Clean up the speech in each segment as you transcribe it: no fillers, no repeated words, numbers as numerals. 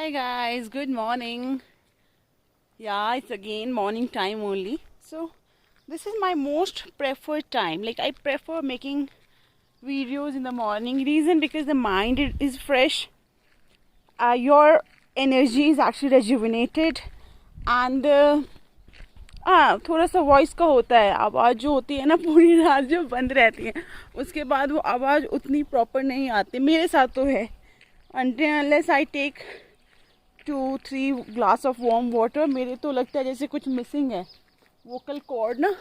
Hi guys, good morning. Yeah, it's again morning time only. So, this is my most preferred time. Like, I prefer making videos in the morning. Reason because the mind is fresh, your energy is actually rejuvenated, and थोड़ा सा voice का होता है. आवाज़ जो होती है ना पूरी रात जो बंद रहती है, उसके बाद वो आवाज़ उतनी प्रॉपर नहीं आती. मेरे साथ तो है. Until unless I take 2-3 glass of warm water, मेरे तो लगता है जैसे कुछ मिसिंग है वोकल कॉर्ड ना.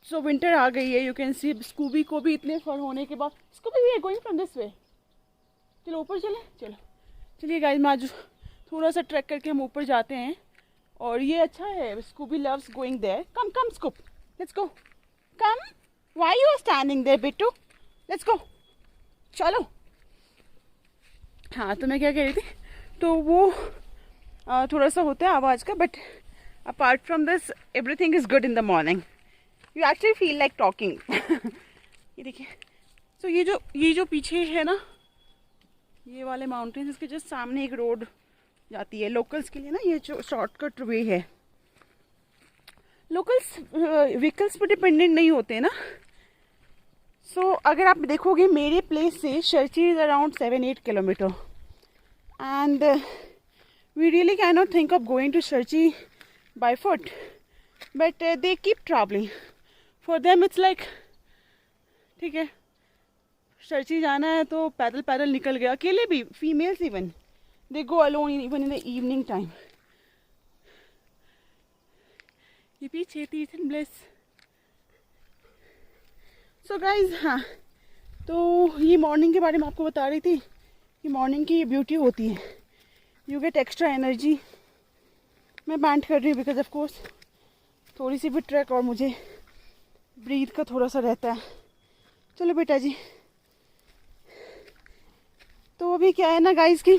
सो विंटर आ गई है. यू कैन सी स्कूबी को भी इतने फर होने के बाद. Scooby we are going from this way. चलो ऊपर चले. चलो चलिए गाइस, मैं आज थोड़ा सा ट्रैक करके हम ऊपर जाते हैं. और ये अच्छा है. Scooby loves going there. Come come Scoop, let's go. Come. Why you are standing there Bittu? Let's go. चलो. हाँ, तो मैं क्या कह रही थी, तो वो थोड़ा सा होता है आवाज़ का, but apart from this everything is good in the morning. You actually feel like talking. ये देखिए. सो ये जो पीछे है ना, ये वाले माउंटेन्स, इसके जस्ट सामने एक रोड जाती है लोकल्स के लिए ना. ये जो शॉर्टकट वे है, लोकल्स व्हीकल्स पर डिपेंडेंट नहीं होते ना. सो अगर आप देखोगे मेरे प्लेस से Sharchi is around 7-8 kilometre, and we really cannot think of going to Sharchi by foot, but they keep traveling. For them it's like, ठीक है, शर्ची जाना है तो पैदल पैदल निकल गया. अकेले भी, females even, they go alone even in the evening time. ये पीछे तीर्थन ब्लेस. सो गाइज, हाँ, तो ये मॉर्निंग के बारे में आपको बता रही थी कि मॉर्निंग की ये ब्यूटी होती है. You get extra energy. मैं बैंड कर रही हूँ बिकॉज ऑफ कोर्स थोड़ी सी भी ट्रैक और मुझे ब्रीथ का थोड़ा सा रहता है. चलो बेटा जी. तो अभी क्या है ना गाइस की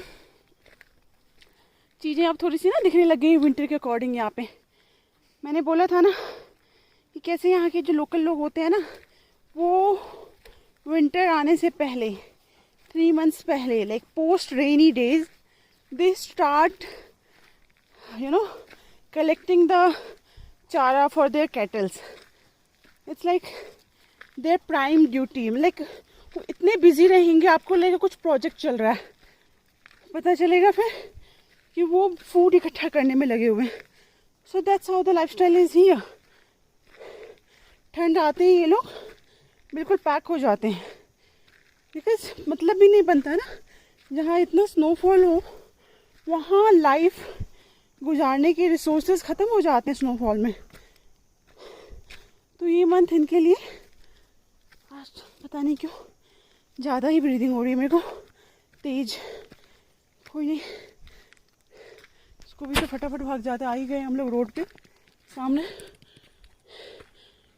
चीज़ें अब थोड़ी सी ना दिखने लग गई विंटर के अकॉर्डिंग. यहाँ पे मैंने बोला था ना कि कैसे यहाँ के जो लोकल लोग होते हैं ना, वो विंटर आने से पहले 3 months पहले, like post rainy days, they start, collecting the chara for their kettles. It's like their prime duty. Like वो इतने बिजी रहेंगे, आपको लगेगा कुछ प्रोजेक्ट चल रहा है, पता चलेगा फिर कि वो फूड इकट्ठा करने में लगे हुए हैं. So that's how the life style is here. ठंड आते ही ये लोग बिल्कुल पैक हो जाते हैं, बिकॉज मतलब भी नहीं बनता ना. जहाँ इतना स्नोफॉल हो वहाँ लाइफ गुजारने के रिसोर्सेज ख़त्म हो जाते हैं स्नोफॉल में. तो ये मंथ इनके लिए आज पता नहीं क्यों ज़्यादा ही ब्रीदिंग हो रही है मेरे को, तेज. कोई नहीं, इसको भी तो फटाफट भाग जाते. आ ही गए हम लोग रोड पे. सामने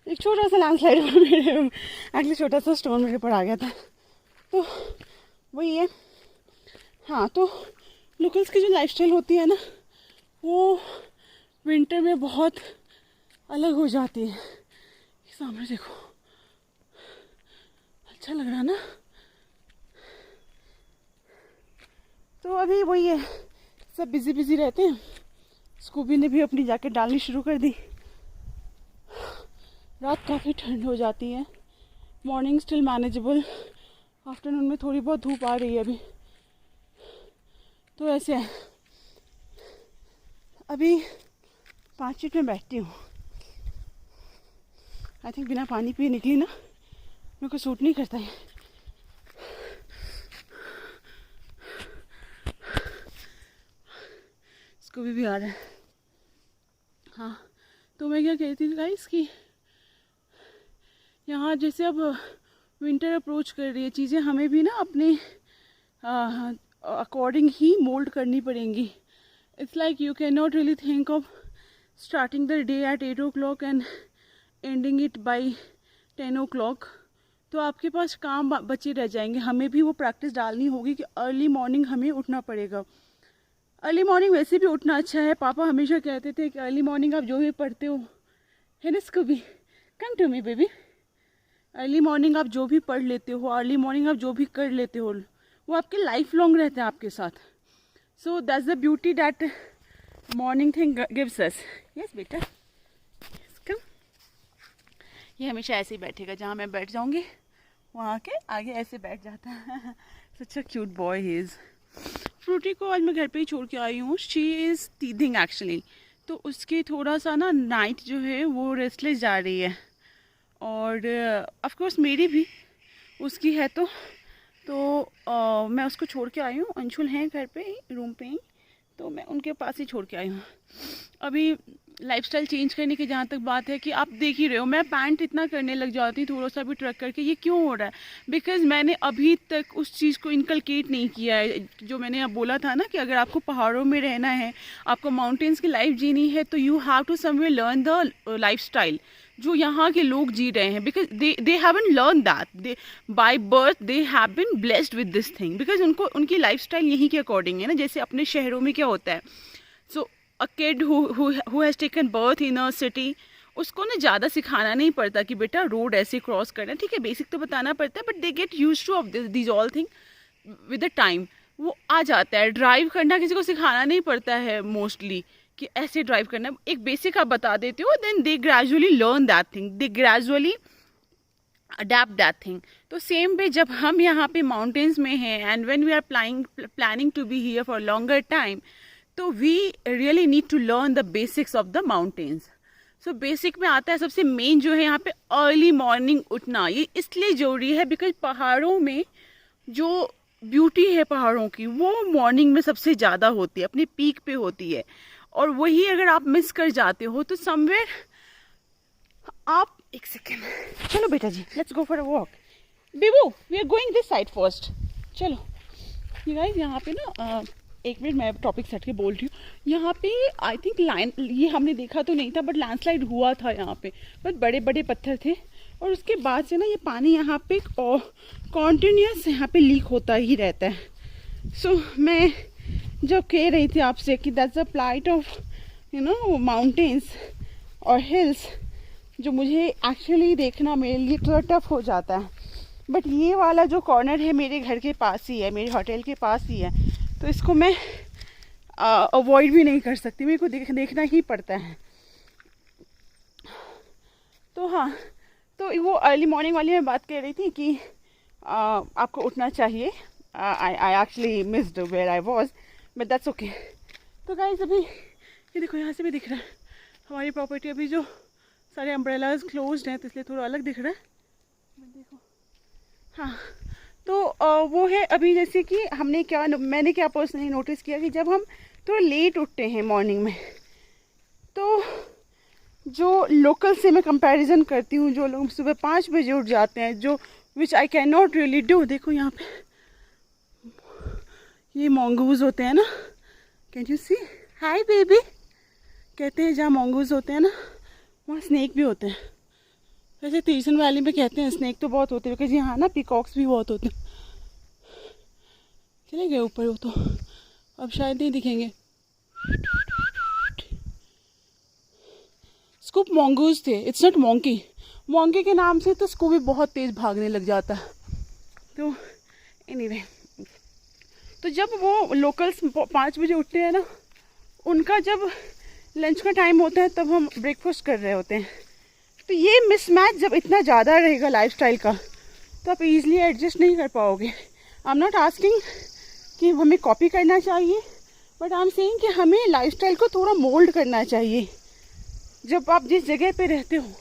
एक छोटा सा लैंडस्लाइड मेरे, एक्चुअली छोटा सा स्टोन मेरे पर आ गया था. तो वही है. हाँ, तो लोकल्स की जो लाइफस्टाइल होती है ना, वो विंटर में बहुत अलग हो जाती है. सामने देखो, अच्छा लग रहा है ना. तो अभी वही है, सब बिजी बिजी रहते हैं. स्कूबी ने भी अपनी जैकेट डालनी शुरू कर दी. रात काफ़ी ठंड हो जाती है. Morning still manageable. आफ्टरनून में थोड़ी बहुत धूप आ रही है अभी. तो ऐसे है. अभी 5 मिनट में बैठती हूँ. आई थिंक बिना पानी पिए निकली ना, मेरे को सूट नहीं करता है. इसको भी आ रहा है. हाँ, तो मैं क्या कहती थी गाइस कि यहाँ जैसे अब विंटर अप्रोच कर रही है, चीज़ें हमें भी ना अपने अकॉर्डिंग ही मोल्ड करनी पड़ेंगी. It's like you can not really think of starting the day at 8 o'clock and ending it by 10 o'clock. तो आपके पास काम बचे रह जाएंगे. हमें भी वो प्रैक्टिस डालनी होगी कि अर्ली मॉर्निंग हमें उठना पड़ेगा. अर्ली मॉर्निंग वैसे भी उठना अच्छा है. पापा हमेशा कहते थे कि अर्ली मॉर्निंग आप जो भी पढ़ते हो, है ना Scooby, come to me baby, early morning आप जो भी पढ़ लेते हो, अर्ली मॉर्निंग आप जो भी कर लेते हो, वो आपके लाइफ लॉन्ग रहते हैं आपके साथ. So that's the beauty that morning thing gives us. Yes बेटा, come. ये हमेशा ऐसे ही बैठेगा, जहाँ मैं बैठ जाऊँगी वहाँ के आगे ऐसे बैठ जाता है. Such a cute boy he is. Frooti को आज मैं घर पे ही छोड़ के आई हूँ. She is teething actually. तो उसके थोड़ा सा ना नाइट जो है वो रेस्टलेस जा रही है, और ऑफ कोर्स मेरी भी, उसकी है. तो मैं उसको छोड़ के आई हूँ. अंशुल हैं घर पे ही, रूम पे ही, तो मैं उनके पास ही छोड़ के आई हूँ. अभी लाइफस्टाइल चेंज करने की जहाँ तक बात है, कि आप देख ही रहे हो मैं पैंट इतना करने लग जाती हूँ थोड़ा सा भी ट्रक करके. ये क्यों हो रहा है? बिकॉज़ मैंने अभी तक उस चीज़ को इनकलकेट नहीं किया है. जो मैंने अब बोला था ना कि अगर आपको पहाड़ों में रहना है, आपको माउंटेन्स की लाइफ जीनी है, तो you have to somewhere learn the lifestyle जो यहाँ के लोग जी रहे हैं. Because they haven't learn that. They by birth they have been blessed with this thing. Because उनकी लाइफस्टाइल यहीं के अकॉर्डिंग है ना. जैसे अपने शहरों में क्या होता है, so a kid who has taken birth in a city, उसको ना ज़्यादा सिखाना नहीं पड़ता कि बेटा रोड ऐसे क्रॉस करना है. ठीक है, बेसिक तो बताना पड़ता है, but they get use two of this all thing with the time. वो आ जाता है. ड्राइव करना किसी को सिखाना नहीं पड़ता है मोस्टली, कि ऐसे ड्राइव करना. एक बेसिक आप बता देते हो, then they gradually learn that thing, they gradually adapt that thing. तो सेम वे जब हम यहाँ पे माउंटेन्स में हैं, and when we are planning to be here for longer time, तो we really need to learn the basics of the mountains. So basic में आता है सबसे मेन जो है यहाँ पे अर्ली मॉर्निंग उठना. ये इसलिए ज़रूरी है बिकॉज पहाड़ों में जो ब्यूटी है पहाड़ों की, वो मॉर्निंग में सबसे ज़्यादा होती है, अपने पीक पे होती है. और वही अगर आप मिस कर जाते हो तो समवेयर आप, एक सेकेंड, चलो बेटा जी, let's go for a walk. Bebu, we are going this side first. चलो ये गाइस, यहाँ पे ना एक मिनट मैं टॉपिक सेट के बोल रही हूँ. यहाँ पे आई थिंक ये हमने देखा तो नहीं था, बट लैंडस्लाइड हुआ था यहाँ पे. बट बड़े बड़े पत्थर थे, और उसके बाद से ना ये पानी यहाँ पे कॉन्टिन्यूस यहाँ पे लीक होता ही रहता है. सो मैं जब कह रही थी आपसे कि that's the plight of you know mountains और हिल्स, जो मुझे एक्चुअली देखना मेरे लिए थोड़ा टफ हो जाता है. बट ये वाला जो कॉर्नर है मेरे घर के पास ही है, मेरे होटल के पास ही है, तो इसको मैं अवॉइड भी नहीं कर सकती, मेरे को देखना ही पड़ता है. तो हाँ, तो वो अर्ली मॉर्निंग वाली मैं बात कर रही थी कि आपको उठना चाहिए. I actually missed where I was, but that's okay. तो गाइस अभी ये देखो, यहाँ से भी दिख रहा है हमारी प्रॉपर्टी. अभी जो सारे अम्ब्रेलाज क्लोज्ड हैं, तो इसलिए थोड़ा अलग दिख रहा है. देखो, हाँ, तो वो है अभी, जैसे कि मैंने क्या पर्सनली नोटिस किया कि जब हम थोड़ा लेट उठते हैं मॉर्निंग में, तो जो लोकल से मैं कंपैरिजन करती हूँ, जो लोग सुबह 5 बजे उठ जाते हैं, जो which I can not really do. देखो यहाँ पे ये मोंगूज होते हैं ना, can you see, hi baby. कहते हैं जहाँ मोंगूज होते हैं ना, वहाँ स्नेक भी होते हैं. वैसे तीरसन वैली में कहते हैं स्नेक तो बहुत होते हैं, बिकॉज यहाँ ना पिकॉक्स भी बहुत होते हैं. चले गए ऊपर वो, तो अब शायद नहीं दिखेंगे. स्कूप मोंगूज थे, इट्स नॉट मोंकी. मोंकी के नाम से तो स्कूप भी बहुत तेज़ भागने लग जाता है. तो एनीवे, तो जब वो लोकल्स 5 बजे उठते हैं ना, उनका जब लंच का टाइम होता है, तब हम ब्रेकफास्ट कर रहे होते हैं. तो ये मिसमैच जब इतना ज़्यादा रहेगा लाइफस्टाइल का, तो आप इजीली एडजस्ट नहीं कर पाओगे. आई एम नॉट आस्किंग कि हमें कॉपी करना चाहिए, बट आई एम सेइंग कि हमें लाइफस्टाइल को थोड़ा मोल्ड करना चाहिए. जब आप जिस जगह पे रहते हो,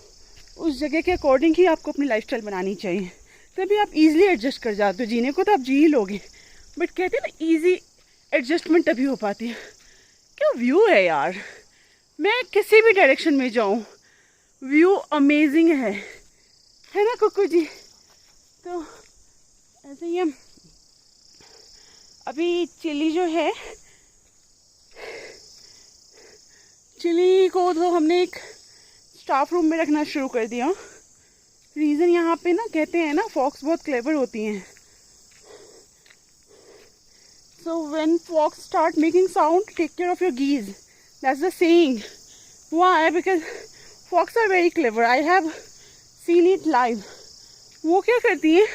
उस जगह के अकॉर्डिंग ही आपको अपनी लाइफस्टाइल बनानी चाहिए. तभी आप इजीली एडजस्ट कर जाते हो. जीने को तो आप जी ही लोगे, बट कहते हैं ना, ईजी एडजस्टमेंट तभी हो पाती है. क्या व्यू है यार, मैं किसी भी डायरेक्शन में जाऊँ व्यू अमेजिंग है ना कुकू जी. तो ऐसे ही हम अभी चिली जो है, चिली को तो हमने एक स्टाफ रूम में रखना शुरू कर दिया. रीज़न यहाँ पे ना कहते हैं ना, फॉक्स बहुत क्लेवर होती हैं. So when fox start making sound, take care of your geese. That's the saying. Why? Because fox are very clever. I have seen it live. वो क्या करती हैं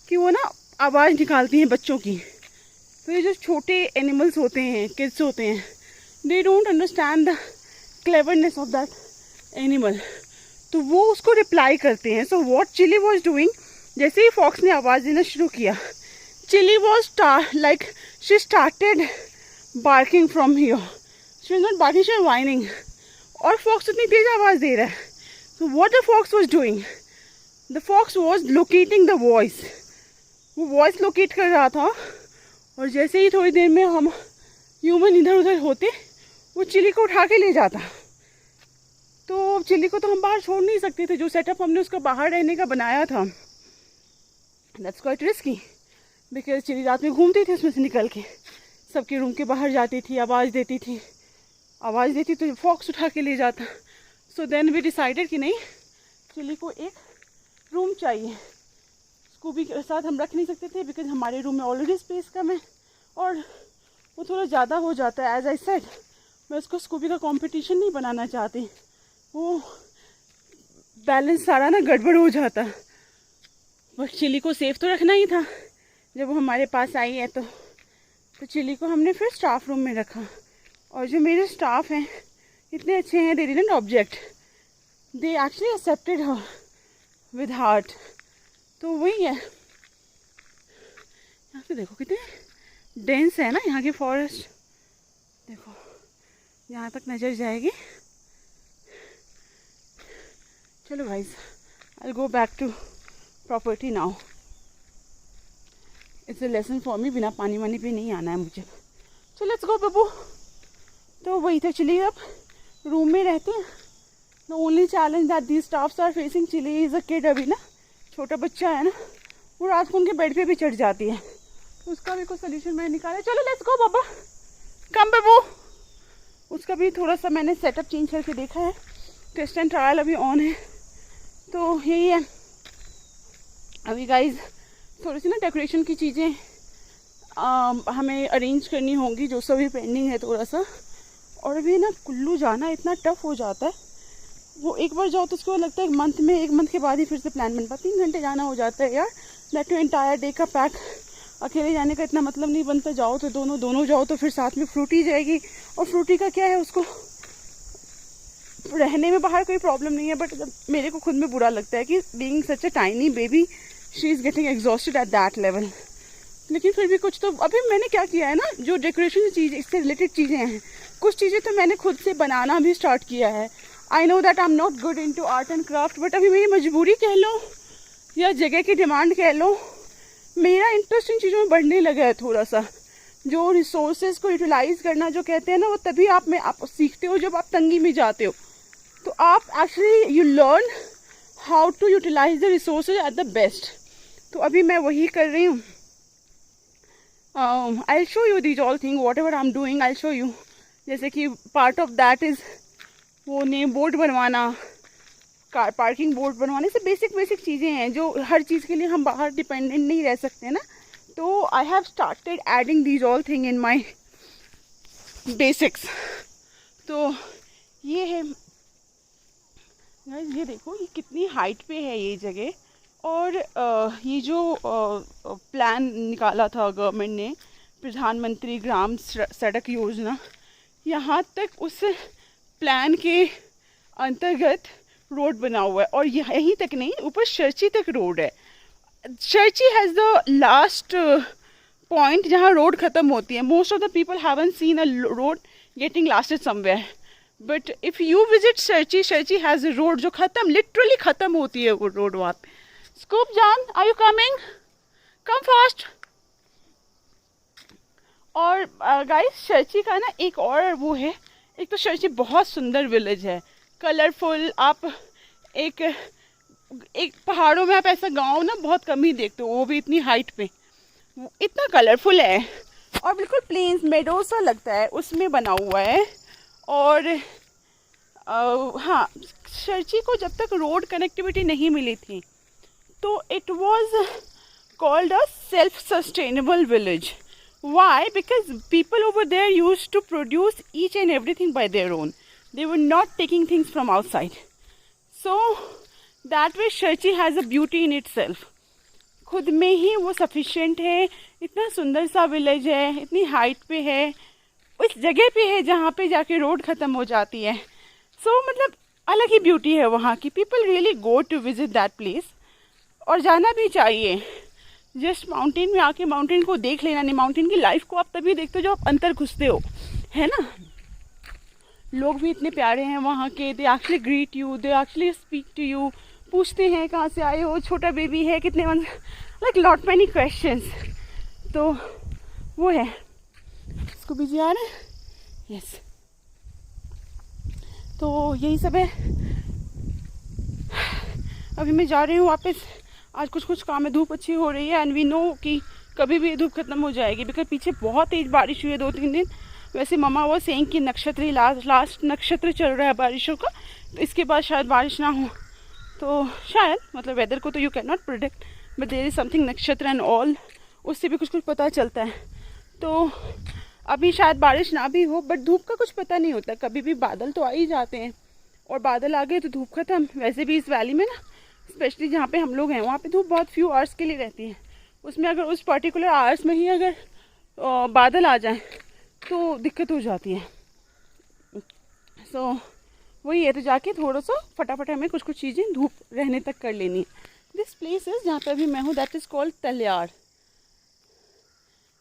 कि वो ना आवाज़ निकालती हैं बच्चों की. तो ये जो छोटे एनिमल्स होते हैं, किड्स होते हैं, they don't understand the cleverness of that animal, तो वो उसको रिप्लाई करते हैं. So what Chilli was doing, जैसे ही फॉक्स ने आवाज़ देना शुरू किया, Chilli was like she started barking from here. She was not barking, she was whining. और फॉक्स उतनी तेज आवाज़ दे रहा है. So what the fox was doing, the fox was locating the voice. वो वॉइस लोकेट कर रहा था, और जैसे ही थोड़ी देर में हम ह्यूमन इधर उधर होते, वो चिली को उठा के ले जाता. तो चिली को तो हम बाहर छोड़ नहीं सकते थे. जो सेटअप हमने उसका बाहर रहने का बनाया था, that's quite risky, because Chilli रात में घूमती थी उसमें से निकल के, सबके रूम के बाहर जाती थी, आवाज़ देती तो फॉक्स उठा के ले जाता. सो देन वी डिसाइडेड कि नहीं, चिली को एक रूम चाहिए. स्कूबी के साथ हम रख नहीं सकते थे, बिकॉज हमारे रूम में ऑलरेडी स्पेस कम है और वो थोड़ा ज़्यादा हो जाता है. एज आई सेड, मैं उसको स्कूबी का कंपटीशन नहीं बनाना चाहती. वो बैलेंस सारा ना गड़बड़ हो जाता. बस चिली को सेफ तो रखना ही था. जब वो हमारे पास आई है तो चिली को हमने फिर स्टाफ रूम में रखा. और जो मेरे स्टाफ हैं इतने अच्छे हैं, they didn't object, they actually accepted her with heart. तो वही है. यहाँ से देखो कितने डेंस है ना यहाँ की फॉरेस्ट. देखो यहाँ तक नज़र जाएगी. चलो guys, I go back to property now. It's a lesson for me. बिना पानी वानी पे नहीं आना है मुझे. चलो लेट्स गो बब्बू. तो वही था, चिली अब रूम में रहते हैं. The only challenge that the staffs are facing, Chilli is a kid. अभी ना छोटा बच्चा है ना, वो रात को उनके बेड पे भी चढ़ जाती है. तो उसका भी कोई सोल्यूशन मैंने निकाला. चलो लेट्स गो बाबा, कम बब्बू. उसका भी थोड़ा सा मैंने सेटअप चेंज करके देखा है. टेस्ट एंड ट्रायल अभी ऑन है. तो यही है अभी गाइज. थोड़ी सी ना डेकोरेशन की चीज़ें हमें अरेंज करनी होंगी, जो सभी पेंडिंग है थोड़ा सा. और अभी ना कुल्लू जाना इतना टफ हो जाता है. वो एक बार जाओ तो उसको लगता है एक मंथ के बाद ही फिर से प्लान बनता. 3 घंटे जाना हो जाता है यार. दैट टू एंटायर डे का पैक. अकेले जाने का इतना मतलब नहीं बनता. जाओ तो दोनों जाओ तो फिर साथ में फ्रूटी जाएगी. और फ्रूटी का क्या है, उसको रहने में बाहर कोई प्रॉब्लम नहीं है, बट मेरे को खुद में बुरा लगता है कि being such a tiny baby, she is getting exhausted at that level. लेकिन फिर भी कुछ तो अभी मैंने क्या किया है ना, जो डेकोरेशन चीज़ इससे रिलेटेड चीज़ें हैं, कुछ चीज़ें तो मैंने खुद से बनाना भी स्टार्ट किया है. I know that I am not good in to art and craft, but अभी मेरी मजबूरी कह लो या जगह की डिमांड कह लो, मेरा इंटरेस्ट इन चीज़ों में बढ़ने लगा है थोड़ा सा. जो रिसोर्सेज को यूटिलाइज करना जो कहते हैं ना, वो तभी आप सीखते हो जब आप तंगी में जाते हो. तो आप actually you learn how to utilize the resources at the best. तो अभी मैं वही कर रही हूँ. I show you these all thing, whatever I am doing I show you. जैसे कि पार्ट ऑफ दैट इज़ वो नेम बोर्ड बनवाना, कार पार्किंग बोर्ड बनवाने से बेसिक चीज़ें हैं जो हर चीज़ के लिए हम बाहर डिपेंडेंट नहीं रह सकते ना. तो I have started adding these all thing in my basics. तो ये है गाइस, ये देखो ये कितनी हाइट पे है ये जगह. और ये जो प्लान निकाला था गवर्नमेंट ने, प्रधानमंत्री ग्राम सड़क योजना, यहाँ तक उस प्लान के अंतर्गत रोड बना हुआ है. और यहीं तक नहीं, ऊपर शर्ची तक रोड है. Sharchi has the last point जहाँ रोड ख़त्म होती है. Most of the people haven't seen a road getting lasted somewhere, but if you visit Sharchi, Sharchi has a road जो ख़त्म, लिटरली ख़त्म होती है वो रोड वहाँ पे. स्कूप जान, are you coming? Come fast. और गाइस शर्ची का ना एक और वो है, एक तो शर्ची बहुत सुंदर विलेज है, कलरफुल. आप एक पहाड़ों में आप ऐसा गांव ना बहुत कम ही देखते हो, वो भी इतनी हाइट पे. इतना कलरफुल है और बिल्कुल प्लेन्स मेडो सा लगता है, उसमें बना हुआ है. और हाँ, शर्ची को जब तक रोड कनेक्टिविटी नहीं मिली थी तो it was called a self sustainable village. Why? Because people over there used to produce each and everything by their own. They were not taking things from outside. So that way Sharchi has a beauty in itself. खुद में ही वो sufficient है। इतना सुंदर सा village है, इतनी height पे है, उस जगह पे है जहाँ पे जाके रोड ख़त्म हो जाती है। मतलब अलग ही ब्यूटी है वहाँ की। People really go to visit that place, और जाना भी चाहिए। जस्ट माउंटेन में आके माउंटेन को देख लेना नहीं, माउंटेन की लाइफ को आप तभी देखते हो जब आप अंदर घुसते हो, है ना। लोग भी इतने प्यारे हैं वहाँ के। They actually greet you, they actually speak to you, पूछते हैं कहाँ से आए हो, छोटा बेबी है, कितने मन, लाइक लॉट मैनी क्वेश्चंस। तो वो है। इसको भी जी आ रहा है, यस। तो यही सब है। अभी मैं जा रही हूँ वापस। आज कुछ काम है, धूप अच्छी हो रही है, एंड वी नो कि कभी भी धूप खत्म हो जाएगी, बिकॉज पीछे बहुत तेज बारिश हुई है 2-3 दिन। वैसे मम्मा वो सेइंग कि नक्षत्र लास्ट नक्षत्र चल रहा है बारिशों का, तो इसके बाद शायद बारिश ना हो। तो शायद, मतलब वेदर को तो you can not predict, but there is something नक्षत्र एंड ऑल, उससे भी कुछ पता चलता है। तो अभी शायद बारिश ना भी हो, बट धूप का कुछ पता नहीं होता, कभी भी बादल तो आ ही जाते हैं, और बादल आ गए तो धूप खत्म। वैसे भी इस वैली में ना, स्पेशली जहाँ पे हम लोग हैं, वहाँ पे धूप बहुत फ्यू आवर्स के लिए रहती है। उसमें अगर उस पर्टिकुलर आवर्स में ही अगर बादल आ जाए तो दिक्कत हो जाती है। वही है, तो जाके थोड़ा सा फटाफट हमें कुछ चीज़ें धूप रहने तक कर लेनी है। दिस प्लेस इज, जहाँ पे अभी मैं हूँ, दैट इज़ कॉल्ड तल्याड़।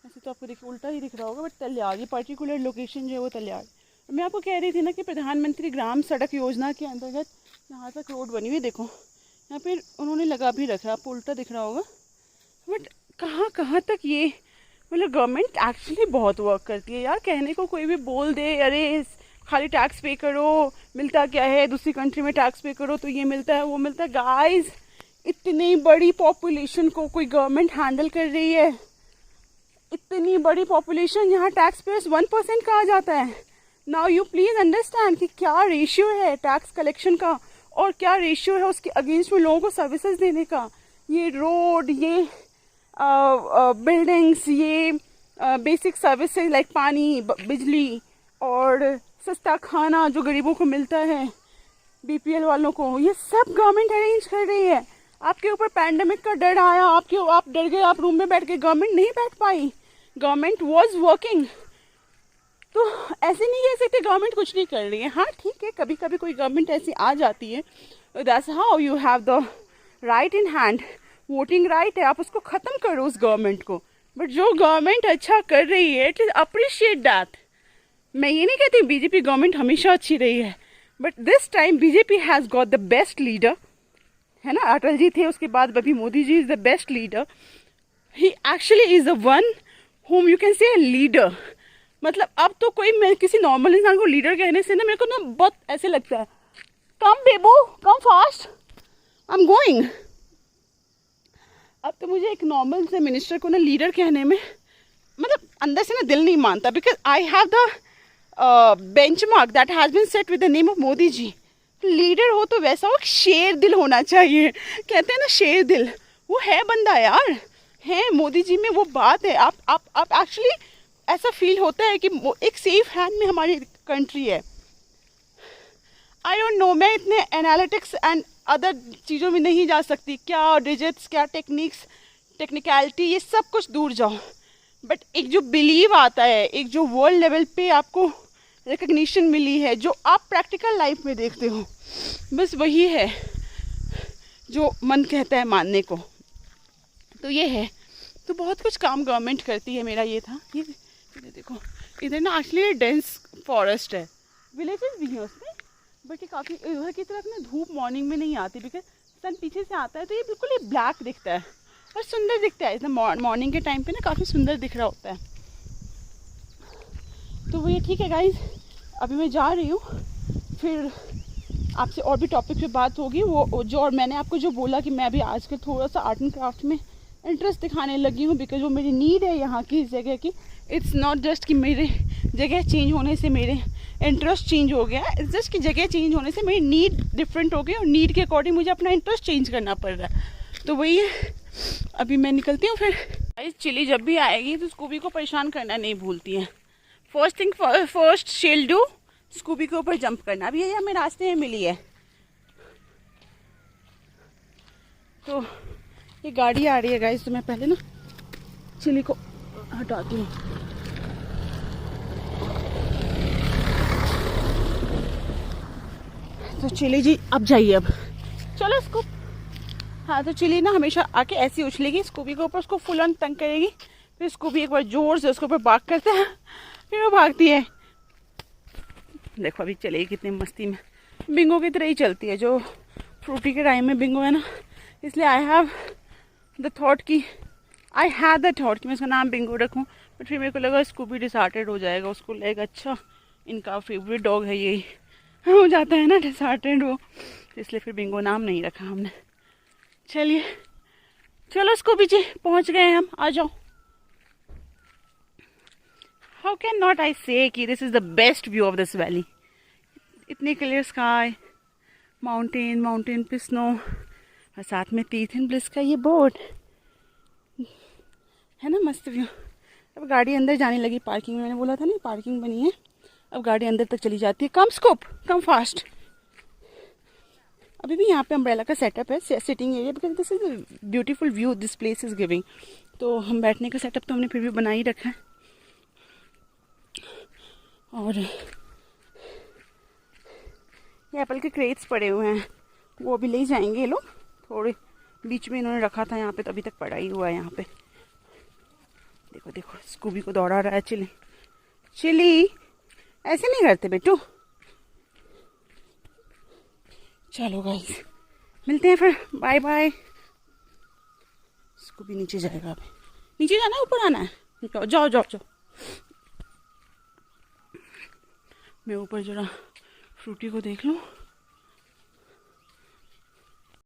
ऐसे तो आपको देखिए उल्टा ही दिख रहा होगा, बट तल्याड़, ये पर्टिकुलर लोकेशन जो है वो तल्याड़। मैं आपको कह रही थी ना कि प्रधानमंत्री ग्राम सड़क योजना के अंतर्गत यहाँ तक रोड बनी हुई है। देखो यहाँ पे उन्होंने लगा भी रखा है, आपको उल्टा दिख रहा होगा, बट कहाँ तक ये, मतलब गवर्नमेंट एक्चुअली बहुत वर्क करती है यार। कहने को कोई भी बोल दे, अरे खाली टैक्स पे करो, मिलता क्या है, दूसरी कंट्री में टैक्स पे करो तो ये मिलता है वो मिलता है। गाइस, इतनी बड़ी पॉपुलेशन को कोई गवर्नमेंट हैंडल कर रही है, इतनी बड़ी पॉपुलेशन, यहाँ टैक्स पेयर्स 1% कहा जाता है। नाउ यू प्लीज़ अंडरस्टैंड कि क्या रेशियो है टैक्स कलेक्शन का, और क्या रेशियो है उसके अगेंस्ट में लोगों को सर्विसेज देने का। ये रोड, ये बिल्डिंग्स, ये बेसिक सर्विसेज लाइक पानी, बिजली, और सस्ता खाना जो गरीबों को मिलता है, बीपीएल वालों को, ये सब गवर्नमेंट अरेंज कर रही है। आपके ऊपर पैंडेमिक का डर आया, आप डर गए, आप रूम में बैठ गए, गवर्नमेंट नहीं बैठ पाई, गवर्नमेंट वाज वर्किंग। तो ऐसे नहीं कह सकते गवर्नमेंट कुछ नहीं कर रही है। हाँ ठीक है, कभी कभी कोई गवर्नमेंट ऐसी आ जाती है, that's how you have the right in hand, voting right है, आप उसको ख़त्म करो उस गवर्नमेंट को। बट जो गवर्नमेंट अच्छा कर रही है, इट इज़ अप्रिशिएट दैट। मैं ये नहीं कहती बीजेपी गवर्नमेंट हमेशा अच्छी रही है, but this time BJP has got the best leader, है ना। अटल जी थे, उसके बाद अभी Modi ji is the best leader. He actually is the one whom you can say a leader. मतलब अब तो कोई, मैं किसी नॉर्मल इंसान को लीडर कहने से ना मेरे को ना बहुत ऐसे लगता है, come Bebu come fast, I am going. अब तो मुझे एक नॉर्मल से मिनिस्टर को ना लीडर कहने में मतलब अंदर से ना दिल नहीं मानता, because I have the benchmark that has been set with the name of Modi ji. Leader हो तो वैसा हो, शेर दिल होना चाहिए, कहते हैं ना शेर दिल, वो है बंदा यार, है मोदी जी में वो बात है। आप एक्चुअली ऐसा फील होता है कि एक सेफ हैंड में हमारी कंट्री है। आई डोंट नो, मैं इतने एनालिटिक्स एंड अदर चीज़ों में नहीं जा सकती, क्या डिजिट्स, क्या टेक्निक्स, टेक्निकलिटी, ये सब कुछ दूर जाओ, बट एक जो बिलीव आता है, एक जो वर्ल्ड लेवल पे आपको रिकग्निशन मिली है, जो आप प्रैक्टिकल लाइफ में देखते हो, बस वही है जो मन कहता है मानने को। तो ये है, तो बहुत कुछ काम गवर्नमेंट करती है। मेरा ये था, ये देखो इधर ना एक्चुअली डेंस फॉरेस्ट है, विलेजेस भी हैं उसमें, बट ये काफ़ी इधर की तरफ ना धूप मॉर्निंग में नहीं आती, बिकॉज सन पीछे से आता है, तो ये बिल्कुल ही ब्लैक दिखता है और सुंदर दिखता है। इतना मॉर्निंग के टाइम पे ना काफ़ी सुंदर दिख रहा होता है। तो वो ये ठीक है गाइज, अभी मैं जा रही हूँ, फिर आपसे और भी टॉपिक पे बात होगी। वो जो, और मैंने आपको जो बोला कि मैं अभी आजकल थोड़ा सा आर्ट एंड क्राफ्ट में इंटरेस्ट दिखाने लगी हूँ, बिकॉज वो मेरी नीड है यहाँ की, इस जगह की। इट्स नॉट जस्ट कि मेरे जगह चेंज होने से मेरे इंटरेस्ट चेंज हो गया, इट्स जस्ट कि जगह चेंज होने से मेरी नीड डिफरेंट हो गई, और नीड के अकॉर्डिंग मुझे अपना इंटरेस्ट चेंज करना पड़ रहा है। तो वही है, अभी मैं निकलती हूँ। फिर चिली जब भी आएगी तो स्कूबी को परेशान करना नहीं भूलती है। फर्स्ट थिंग फर्स्ट शील डू, स्कूबी के ऊपर जंप करना। अभी ये हमें रास्ते में मिली है, तो ये गाड़ी आ रही है गाइस, तो मैं पहले ना चिली को हटाती हूँ। तो चिली जी अब जाइए, अब चलो इसको। हाँ, तो चिली ना हमेशा आके ऐसी उछलेगी स्कूबी के ऊपर, उसको फुल ऑन तंग करेगी, फिर स्कूबी एक बार जोर से उसके ऊपर बाग करता है, फिर वो भागती है। देखो अभी चलेगी कितनी मस्ती में, बिंगो की तरह ही चलती है। जो फ्रूटी के टाइम में बिंगो है ना, इसलिए आई हैड द थॉट कि मैं इसका नाम बिंगो रखूं, बट फिर मेरे को लगा स्कूबी डिसहार्टेड हो जाएगा, उसको लगेगा अच्छा इनका फेवरेट डॉग है यही, हो जाता है ना डिसहार्टेड वो, इसलिए फिर बिंगो नाम नहीं रखा हमने। चलिए चलो स्कूबी जी, पहुंच गए हम, आ जाओ। हाउ कैन नॉट आई से कि this is the best view of this valley. इतनी क्लियर स्काई, माउंटेन पे स्नो, और साथ में टीथ एंड ब्लिस का ये बोर्ड है ना, मस्त व्यू। अब गाड़ी अंदर जाने लगी, पार्किंग में मैंने बोला था ना पार्किंग बनी है, अब गाड़ी अंदर तक चली जाती है। कम स्कोप, कम फास्ट। अभी भी यहाँ पे अम्ब्रेला का सेटअप है, sitting area, because this is beautiful view this place is giving. तो हम बैठने का सेटअप तो हमने फिर भी बना ही रखा है। और ये एप्पल के क्रेट्स पड़े हुए हैं, वो अभी ले जाएंगे ये लोग। थोड़े बीच में इन्होंने रखा था यहाँ पे, तो अभी तक पड़ा ही हुआ है यहाँ पे। देखो देखो स्कूबी को दौड़ा रहा है चिली। चिली ऐसे नहीं करते बेटू। चलो गाइस मिलते हैं फिर, बाय बाय। स्कूबी नीचे जाएगा, अभी नीचे जाना है ऊपर आना है? जाओ जाओ जाओ। मैं ऊपर जरा फ्रूटी को देख लूँ।